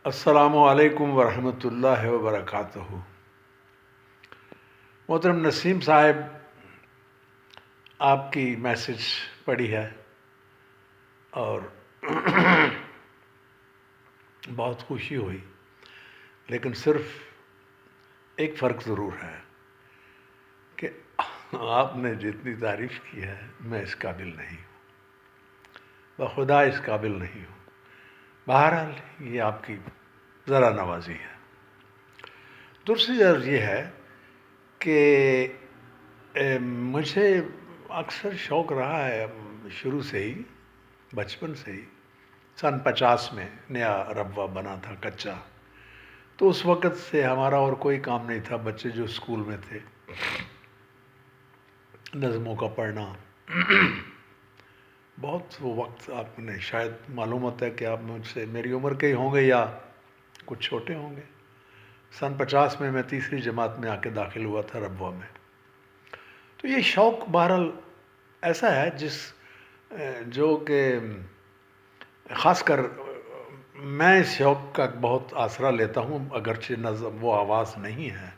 السلام علیکم ورحمۃ اللہ وبرکاتہ۔ محترم نسیم صاحب، آپ کی میسج پڑھی ہے اور بہت خوشی ہوئی، لیکن صرف ایک فرق ضرور ہے کہ آپ نے جتنی تعریف کی ہے میں اس قابل نہیں ہوں، بخدا اس قابل نہیں ہوں۔ بہرحال یہ آپ کی ذرا نوازی ہے۔ دوسری غرض یہ ہے کہ مجھے اکثر شوق رہا ہے شروع سے ہی، بچپن سے ہی۔ سن 50 میں نیا ربوہ بنا تھا کچا، تو اس وقت سے ہمارا اور کوئی کام نہیں تھا، بچے جو اسکول میں تھے، نظموں کا پڑھنا۔ بہت وہ وقت آپ نے شاید معلوم ہوتا ہے کہ آپ مجھ سے میری عمر کے ہی ہوں گے یا کچھ چھوٹے ہوں گے۔ سن 50 میں تیسری جماعت میں آ کے داخل ہوا تھا ربوہ میں۔ تو یہ شوق بہرحال ایسا ہے جو کہ خاص کر میں اس شوق کا بہت آسرا لیتا ہوں، اگرچہ نظم وہ آواز نہیں ہے۔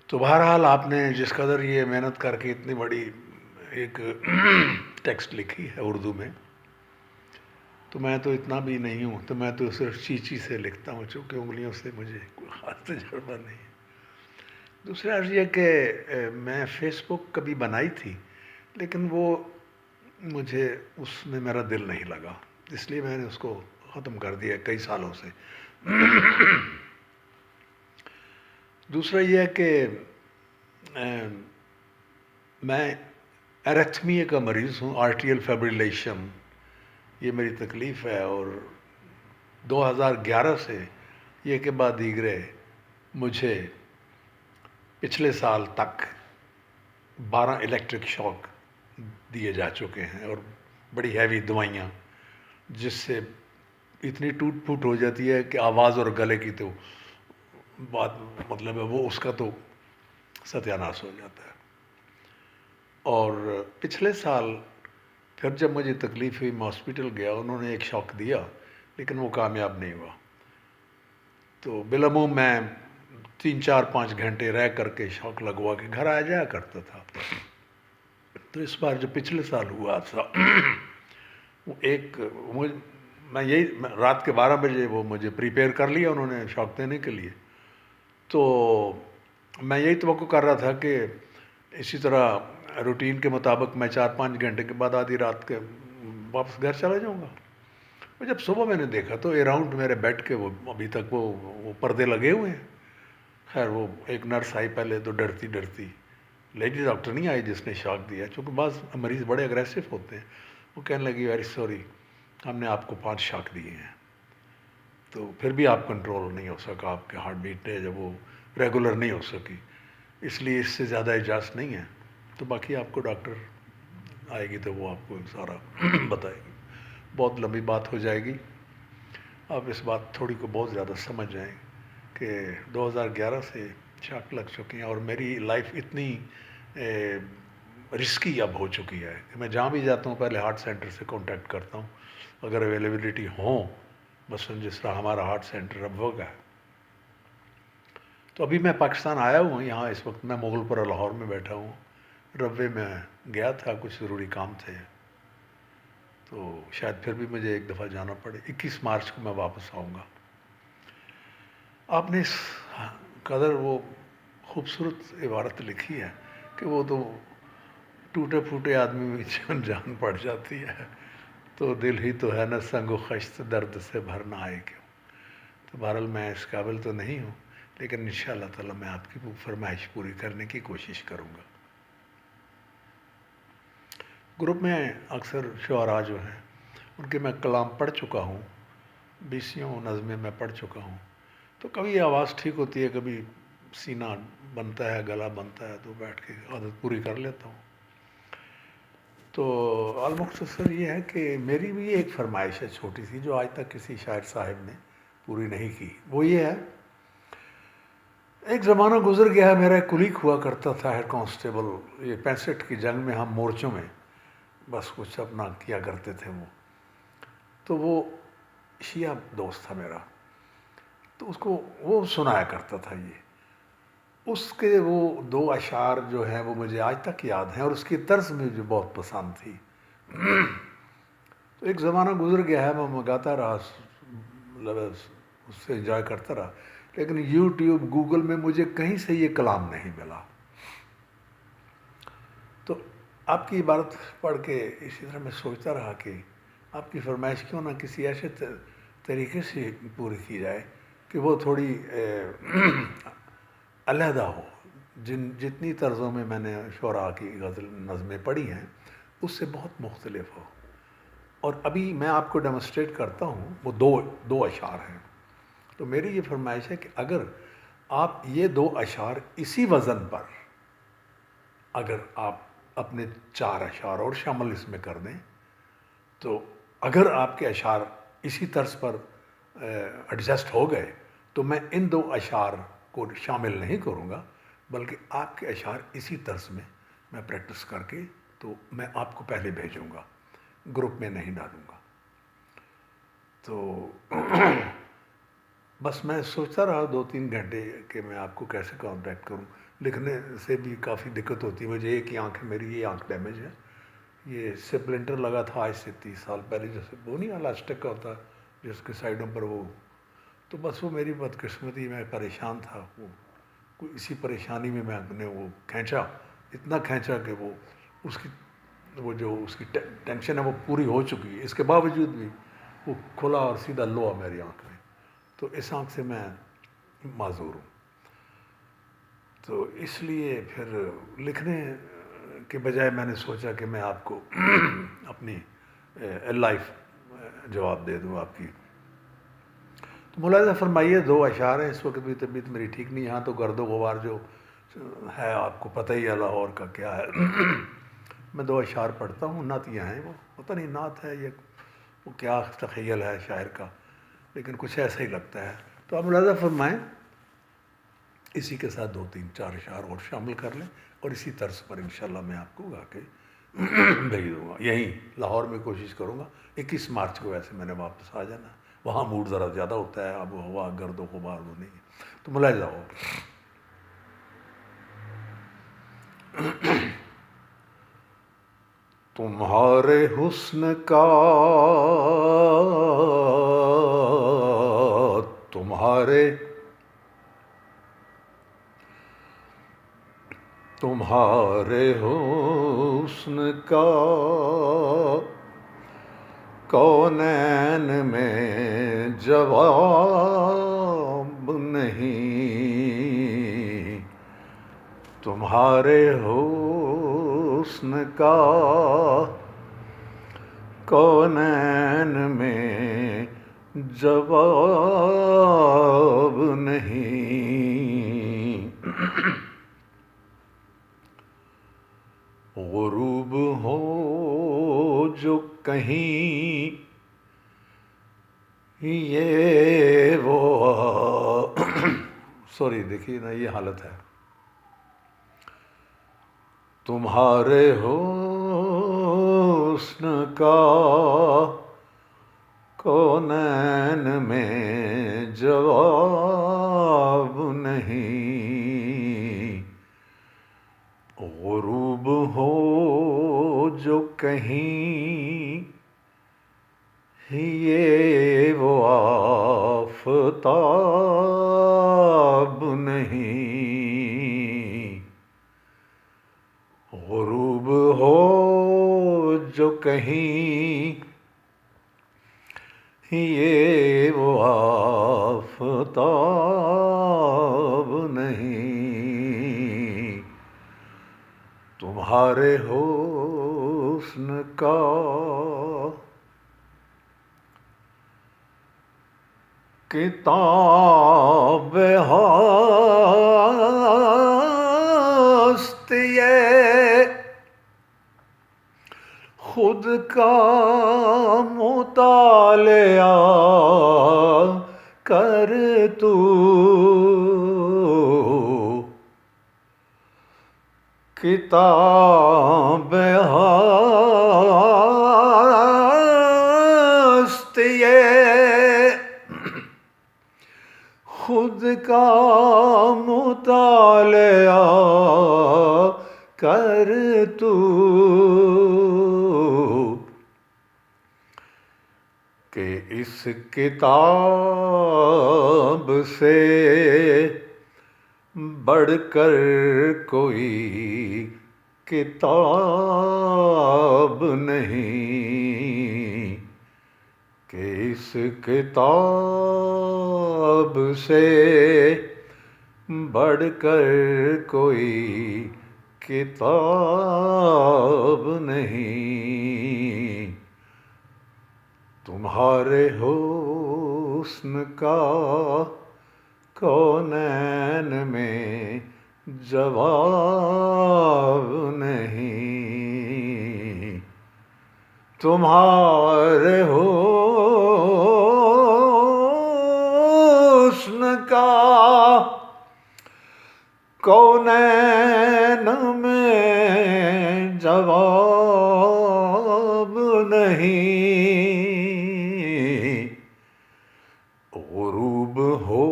تو بہرحال آپ نے جس قدر یہ محنت کر کے اتنی بڑی ایک ٹیکسٹ لکھی ہے اردو میں، تو میں تو اتنا بھی نہیں ہوں، تو میں تو صرف چیچی سے لکھتا ہوں، چونکہ انگلیوں سے مجھے کوئی خاص تجربہ نہیں ہے۔ دوسرا عرض یہ کہ میں فیس بک کبھی بنائی تھی، لیکن وہ مجھے اس میں میرا دل نہیں لگا، اس لیے میں نے اس کو ختم کر دیا کئی سالوں سے۔ دوسرا یہ ہے کہ میں ایرتھمیا کا مریض ہوں، آرٹریل فیبریلیشن، یہ میری تکلیف ہے، اور 2011 سے یہ کہ بعد دیگرے مجھے پچھلے سال تک 12 الیکٹرک شاک دیے جا چکے ہیں، اور بڑی ہیوی دوائیاں، جس سے اتنی ٹوٹ پھوٹ ہو جاتی ہے کہ آواز اور گلے کی تو بات مطلب ہے وہ اس کا تو ستیہ ناش ہو جاتا ہے۔ اور پچھلے سال پھر جب مجھے تکلیف ہوئی میں ہاسپٹل گیا، انہوں نے ایک شاک دیا لیکن وہ کامیاب نہیں ہوا، تو بالعموم میں 3-4-5 گھنٹے رہ کر کے شاک لگوا کے گھر آ جایا کرتا تھا۔ تو اس بار جو پچھلے سال ہوا تھا میں یہی رات کے 12 بجے وہ مجھے پریپیئر کر لیا انہوں نے شاک دینے کے لیے، تو میں یہی توقع کر رہا تھا کہ اسی طرح روٹین کے مطابق میں 4-5 گھنٹے کے بعد آدھی رات کے واپس گھر چلا جاؤں گا۔ اور جب صبح میں نے دیکھا تو اراؤنڈ میرے بیڈ کے وہ ابھی تک وہ پردے لگے ہوئے ہیں۔ خیر وہ ایک نرس آئی پہلے تو ڈرتی لیڈی ڈاکٹر نہیں آئی جس نے شاک دیا، چونکہ بعض مریض بڑے اگریسو ہوتے ہیں، وہ کہنے لگی ویری سوری، ہم نے آپ کو 5 شاک دیے ہیں، تو پھر بھی آپ کنٹرول نہیں ہو سکا، آپ کے ہارٹ بیٹ ہے جب وہ ریگولر نہیں ہو سکی، اس لیے اس سے زیادہ اجازت نہیں ہے، تو باقی آپ کو ڈاکٹر آئے گی تو وہ آپ کو سارا بتائے گی۔ بہت لمبی بات ہو جائے گی، آپ اس بات تھوڑی کو بہت زیادہ سمجھ جائیں کہ 2011 سے شاک لگ چکی ہیں، اور میری لائف اتنی رسکی اب ہو چکی ہے کہ میں جہاں بھی جاتا ہوں پہلے ہارٹ سینٹر سے کانٹیکٹ کرتا ہوں، اگر اویلیبلٹی ہوں، مثلاً جس طرح ہمارا ہارٹ سینٹر ربوہ کا ہے۔ تو ابھی میں پاکستان آیا ہوں، یہاں اس وقت میں مغل پورہ لاہور میں بیٹھا ہوں، ربوے میں گیا تھا، کچھ ضروری کام تھے، تو شاید پھر بھی مجھے ایک دفعہ جانا پڑے۔ 21 مارچ کو میں واپس آؤں گا۔ آپ نے اس قدر وہ خوبصورت عبارت لکھی ہے کہ وہ تو ٹوٹے پھوٹے آدمی میں جان پڑ جاتی ہے، تو دل ہی تو ہے نا سنگ و خشت، درد سے بھرنا آئے کیوں۔ تو بہرحال میں اس قابل تو نہیں ہوں، لیکن انشاءاللہ تعالیٰ میں آپ کی فرمائش پوری کرنے کی کوشش کروں گا۔ گروپ میں اکثر شعراء جو ہیں ان کے میں کلام پڑھ چکا ہوں، 20 نظمیں میں پڑھ چکا ہوں، تو کبھی آواز ٹھیک ہوتی ہے، کبھی سینہ بنتا ہے، گلا بنتا ہے، تو بیٹھ کے عادت پوری کر لیتا ہوں۔ تو المختصر یہ ہے کہ میری بھی ایک فرمائش ہے چھوٹی سی، جو آج تک کسی شاعر صاحب نے پوری نہیں کی، وہ یہ ہے، ایک زمانہ گزر گیا ہے، میرا ایک کلیگ ہوا کرتا تھا ہیڈ کانسٹیبل، یہ 65 کی جنگ میں ہم مورچوں میں بس کچھ اپنا کیا کرتے تھے وہ، تو وہ شیعہ دوست تھا میرا، تو اس کو وہ سنایا کرتا تھا یہ، اس کے وہ 2 اشعار جو ہیں وہ مجھے آج تک یاد ہیں، اور اس کی طرز مجھے بہت پسند تھی۔ تو ایک زمانہ گزر گیا ہے، میں گاتا رہا، مطلب اس سے انجوائے کرتا رہا، لیکن یوٹیوب گوگل میں مجھے کہیں سے یہ کلام نہیں ملا۔ تو آپ کی عبارت پڑھ کے اسی طرح میں سوچتا رہا کہ آپ کی فرمائش کیوں نہ کسی ایسے طریقے سے پوری کی جائے کہ وہ تھوڑی علیحدہ ہو، جتنی طرزوں میں نے شعراء کی غزل نظمیں پڑھی ہیں اس سے بہت مختلف ہو۔ اور ابھی میں آپ کو ڈیمونسٹریٹ کرتا ہوں، وہ دو اشعار ہیں۔ تو میری یہ فرمائش ہے کہ اگر آپ یہ 2 اشعار اسی وزن پر اگر آپ اپنے 4 اشعار اور شامل اس میں کر دیں، تو اگر آپ کے اشعار اسی طرز پر ایڈجسٹ ہو گئے تو میں ان 2 اشعار کو شامل نہیں کروں گا، بلکہ آپ کے اشعار اسی طرز میں پریکٹس کر کے تو میں آپ کو پہلے بھیجوں گا، گروپ میں نہیں ڈالوں گا۔ تو بس میں سوچتا رہا 2-3 گھنٹے کہ میں آپ کو کیسے کانٹیکٹ کروں۔ لکھنے سے بھی کافی دقت ہوتی ہے مجھے، ایک ہی آنکھ، میری یہ آنکھ ڈیمیج ہے، یہ سپلنٹر لگا تھا آج سے 30 سال پہلے، جیسے وہ نہیں الاسٹک کا ہوتا جس کے سائڈوں پر وہ، تو بس وہ میری بدقسمتی، میں پریشان تھا، وہ کوئی اسی پریشانی میں نے وہ کھینچا، اتنا کھینچا کہ وہ اس کی وہ جو اس کی ٹینشن ہے وہ پوری ہو چکی ہے، اس کے باوجود بھی وہ کھلا اور سیدھا لوا میری آنکھ میں، تو اس آنکھ سے میں معذور ہوں۔ تو اس لیے پھر لکھنے کے بجائے میں نے سوچا کہ میں آپ کو اپنی لائف جواب دے دوں آپ کی۔ تو ملاحظہ فرمائیے 2 اشعار ہیں، اس وقت بھی طبیعت میری ٹھیک نہیں، یہاں تو گرد و غبار جو ہے آپ کو پتہ ہی ہے لاہور کا کیا ہے۔ میں 2 اشعار پڑھتا ہوں، نعتیہ ہیں، وہ پتہ نہیں نعت ہے یہ وہ کیا تخیل ہے شاعر کا، لیکن کچھ ایسا ہی لگتا ہے۔ تو آپ ملاحظہ فرمائیں، اسی کے ساتھ 2-3-4 اشعار اور شامل کر لیں، اور اسی طرز پر انشاءاللہ میں آپ کو گا کے بھیج دوں گا۔ یہیں لاہور میں کوشش کروں گا، 21 مارچ کو ویسے میں نے واپس آ جانا، وہاں موڈ ذرا زیادہ ہوتا ہے، آب و ہوا گرد و غبار وہ نہیں ہے، تو ملاحظہ ہو۔ تمہارے حسن کا تمہارے حسن کا کونین میں جواب نہیں، تمہارے حسن کا کونین میں جواب نہیں، غروب ہو جو کہیں یہ وہ سوری دیکھیے نا یہ حالت ہے، تمہارے حسن کا کونین میں جواب نہیں، غروب ہو جو کہیں یہ وہ آفتاب نہیں، غروب ہو جو کہیں یہ وہ آفتاب نہیں، تمہارے حسن کا کتاب ہست یہ خود کا مطالعہ کر تو، کتاب ہست یہ خود کا مطالعہ کر تو کہ اس کتاب سے بڑھ کر کوئی کتاب نہیں، کہ اس کتاب سے بڑھ کر کوئی کتاب نہیں، تمہارے حسن کا کونین میں جواب نہیں، تمہارے حسن کا کونین میں جواب نہیں، غروب ہو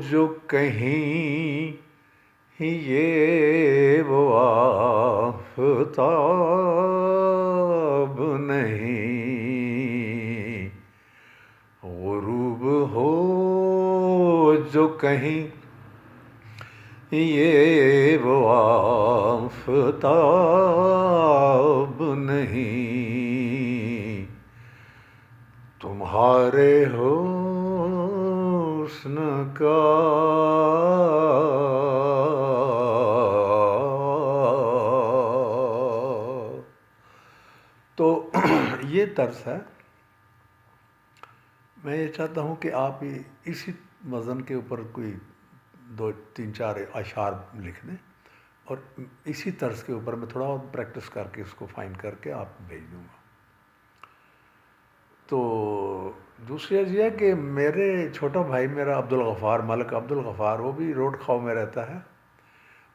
جو کہیں یہ وہ آفتاب نہیں، غروب ہو جو کہیں یہ وہ آفتاب نہیں، تمہارے حسن کا تو یہ طرز ہے. میں یہ چاہتا ہوں کہ آپ اسی وزن کے اوپر کوئی 2-3-4 اشعار لکھ دیں، اور اسی طرز کے اوپر میں تھوڑا اور پریکٹس کر کے اس کو فائن کر کے آپ بھیج دوں گا. تو دوسری چیز یہ ہے کہ میرے چھوٹا بھائی میرا عبدالغفار، ملک عبدالغفار، وہ بھی روڈ خواہ میں رہتا ہے.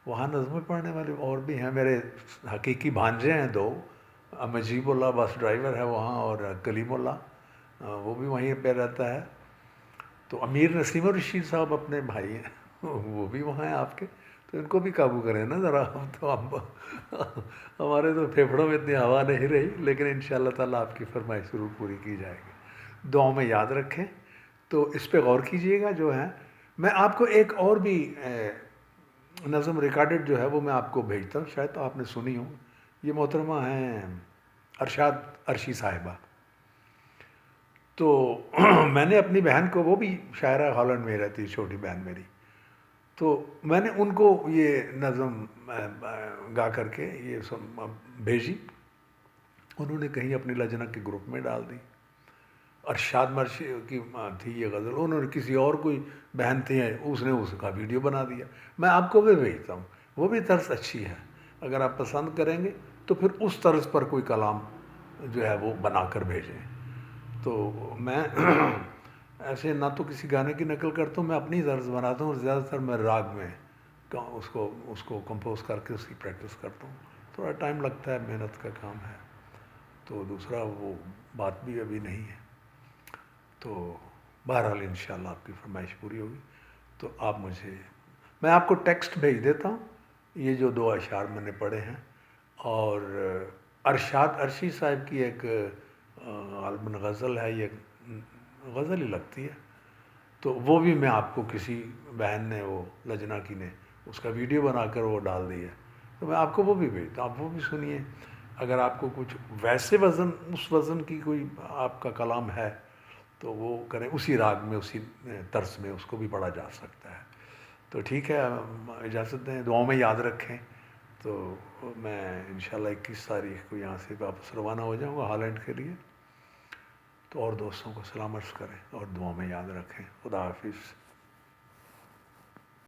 وہاں نظمیں پڑھنے والے اور بھی ہیں. میرے حقیقی بھانجے ہیں 2، مجیب اللہ بس ڈرائیور ہے وہاں، اور کلیم اللہ وہ بھی وہیں پہ رہتا ہے. تو امیر نسیم الرشید صاحب اپنے بھائی ہیں، وہ بھی وہاں ہیں آپ کے. تو ان کو بھی قابو کریں نا ذرا. تو ہمارے تو پھیپھڑوں میں اتنی ہوا نہیں رہی، لیکن ان شاء اللہ تعالیٰ آپ کی فرمائش ضرور پوری کی جائے گی. دعاؤں میں یاد رکھیں. تو اس پہ غور کیجئے گا. جو ہے میں آپ کو ایک اور بھی نظم ریکارڈڈ جو ہے وہ میں آپ کو بھیجتا ہوں، شاید آپ نے سنی ہو. یہ محترمہ ہیں ارشاد عرشی صاحبہ. تو میں نے اپنی بہن کو، وہ بھی شاعرہ ہالینڈ میں رہتی ہے، چھوٹی بہن میری، تو میں نے ان کو یہ نظم گا کر کے یہ بھیجی. انہوں نے کہیں اپنی لجنہ کے گروپ میں ڈال دی. ارشاد مرشی کی تھی یہ غزل، انہوں نے کسی اور کوئی بہن تھی اس نے اس کا ویڈیو بنا دیا. میں آپ کو بھی بھیجتا ہوں. وہ بھی طرز اچھی ہے. اگر آپ پسند کریں گے تو پھر اس طرز پر کوئی کلام جو ہے وہ بنا کر بھیجیں. تو میں ایسے نہ تو کسی گانے کی نقل کرتا ہوں، میں اپنی طرز بناتا ہوں، اور زیادہ تر میں راگ میں اس کو کمپوز کر کے اس کی پریکٹس کرتا ہوں. تھوڑا ٹائم لگتا ہے، محنت کا کام ہے. تو دوسرا وہ بات بھی ابھی نہیں ہے. تو بہرحال انشاءاللہ آپ کی فرمائش پوری ہوگی. تو آپ میں آپ کو ٹیکسٹ بھیج دیتا ہوں، یہ جو 2 اشعار میں نے پڑھے ہیں. اور ارشاد عرشی صاحب کی ایک غالباً غزل ہے، یہ غزل ہی لگتی ہے. تو وہ بھی میں آپ کو کسی بہن نے، وہ لجنہ کی نے، اس کا ویڈیو بنا کر وہ ڈال دی ہے. تو میں آپ کو وہ بھی بھیجتا ہوں، آپ وہ بھی سنیے. اگر آپ کو کچھ ویسے اس وزن کی کوئی آپ کا کلام ہے تو وہ کریں، اسی راگ میں، اسی طرز میں اس کو بھی پڑھا جا سکتا ہے. تو ٹھیک ہے، اجازت دیں. دعاؤں میں یاد رکھیں. تو میں انشاءاللہ 21 تاریخ کو یہاں سے واپس روانہ ہو جاؤں گا ہالینڈ کے لیے. تو اور دوستوں کو سلام عرض کریں اور دعاؤں میں یاد رکھیں. خدا حافظ.